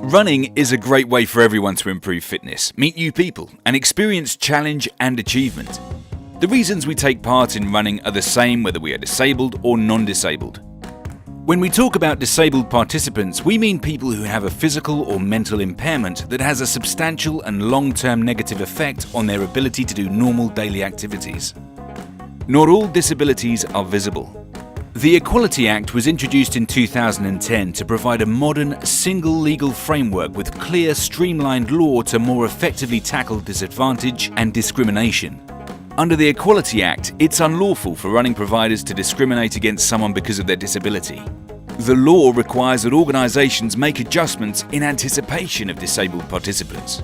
Running is a great way for everyone to improve fitness, meet new people, and experience challenge and achievement. The reasons we take part in running are the same whether we are disabled or non-disabled. When we talk about disabled participants, we mean people who have a physical or mental impairment that has a substantial and long-term negative effect on their ability to do normal daily activities. Not all disabilities are visible. The Equality Act was introduced in 2010 to provide a modern, single legal framework with clear, streamlined law to more effectively tackle disadvantage and discrimination. Under the Equality Act, it's unlawful for running providers to discriminate against someone because of their disability. The law requires that organisations make adjustments in anticipation of disabled participants.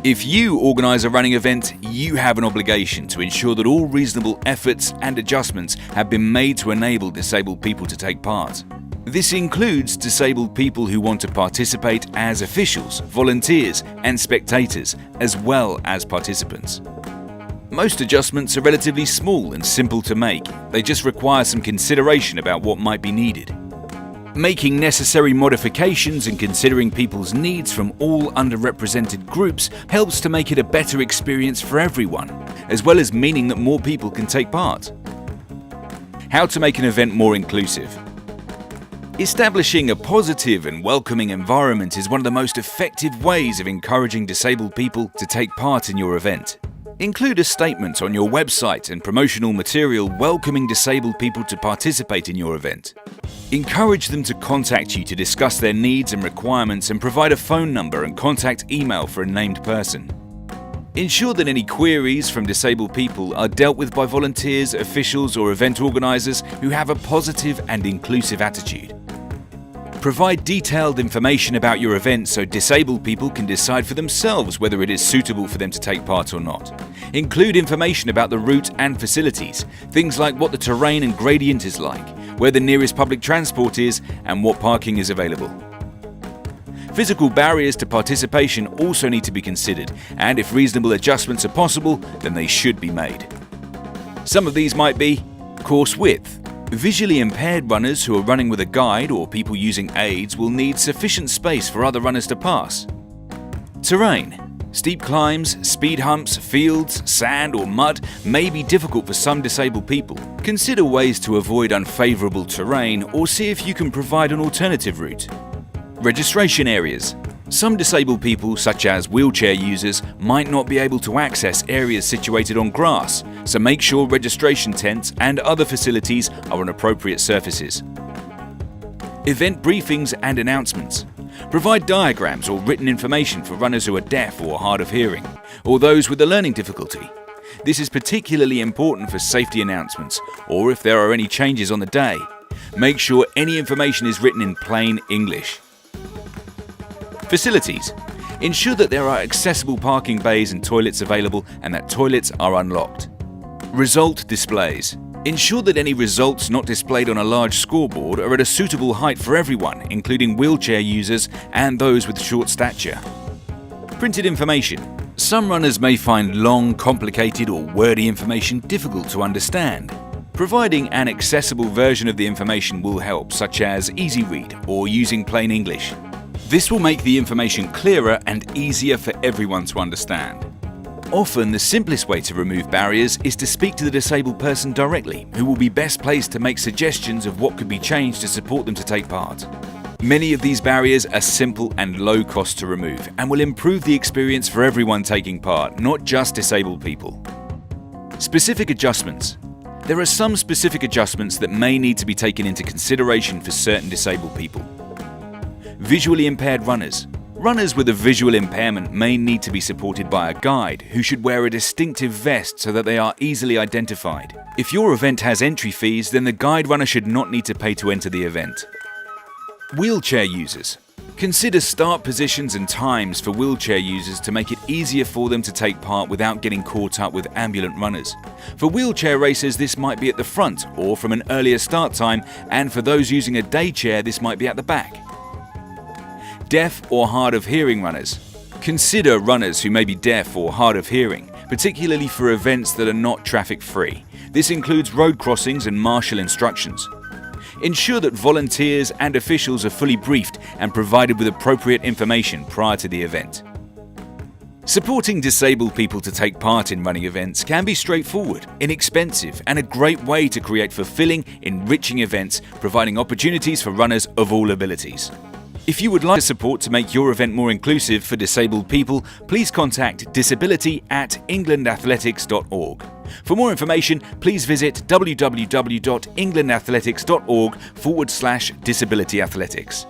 If you organise a running event, you have an obligation to ensure that all reasonable efforts and adjustments have been made to enable disabled people to take part. This includes disabled people who want to participate as officials, volunteers and spectators, as well as participants. Most adjustments are relatively small and simple to make. They just require some consideration about what might be needed. Making necessary modifications and considering people's needs from all underrepresented groups helps to make it a better experience for everyone, as well as meaning that more people can take part. How to make an event more inclusive. Establishing a positive and welcoming environment is one of the most effective ways of encouraging disabled people to take part in your event. Include a statement on your website and promotional material welcoming disabled people to participate in your event. Encourage them to contact you to discuss their needs and requirements and provide a phone number and contact email for a named person. Ensure that any queries from disabled people are dealt with by volunteers, officials or event organisers who have a positive and inclusive attitude. Provide detailed information about your event so disabled people can decide for themselves whether it is suitable for them to take part or not. Include information about the route and facilities, things like what the terrain and gradient is like, where the nearest public transport is, and what parking is available. Physical barriers to participation also need to be considered, and if reasonable adjustments are possible, then they should be made. Some of these might be course width. Visually impaired runners who are running with a guide or people using aids will need sufficient space for other runners to pass. Terrain. Steep climbs, speed humps, fields, sand or mud may be difficult for some disabled people. Consider ways to avoid unfavourable terrain or see if you can provide an alternative route. Registration areas. Some disabled people, such as wheelchair users, might not be able to access areas situated on grass, so make sure registration tents and other facilities are on appropriate surfaces. Event briefings and announcements. Provide diagrams or written information for runners who are deaf or hard of hearing, or those with a learning difficulty. This is particularly important for safety announcements or if there are any changes on the day. Make sure any information is written in plain English. Facilities. Ensure that there are accessible parking bays and toilets available and that toilets are unlocked. Result displays. Ensure that any results not displayed on a large scoreboard are at a suitable height for everyone, including wheelchair users and those with short stature. Printed information. Some runners may find long, complicated or wordy information difficult to understand. Providing an accessible version of the information will help, such as easy read or using plain English. This will make the information clearer and easier for everyone to understand. Often, the simplest way to remove barriers is to speak to the disabled person directly, who will be best placed to make suggestions of what could be changed to support them to take part. Many of these barriers are simple and low cost to remove and will improve the experience for everyone taking part, not just disabled people. Specific adjustments. There are some specific adjustments that may need to be taken into consideration for certain disabled people. Visually impaired runners. Runners with a visual impairment may need to be supported by a guide who should wear a distinctive vest so that they are easily identified. If your event has entry fees, then the guide runner should not need to pay to enter the event. Wheelchair users. Consider start positions and times for wheelchair users to make it easier for them to take part without getting caught up with ambulant runners. For wheelchair racers, this might be at the front or from an earlier start time, and for those using a day chair, this might be at the back. Deaf or hard of hearing runners. Consider runners who may be deaf or hard of hearing, particularly for events that are not traffic free. This includes road crossings and marshal instructions. Ensure that volunteers and officials are fully briefed and provided with appropriate information prior to the event. Supporting disabled people to take part in running events can be straightforward, inexpensive, and a great way to create fulfilling, enriching events, providing opportunities for runners of all abilities. If you would like support to make your event more inclusive for disabled people, please contact disability@englandathletics.org. For more information, please visit www.englandathletics.org/disabilityathletics.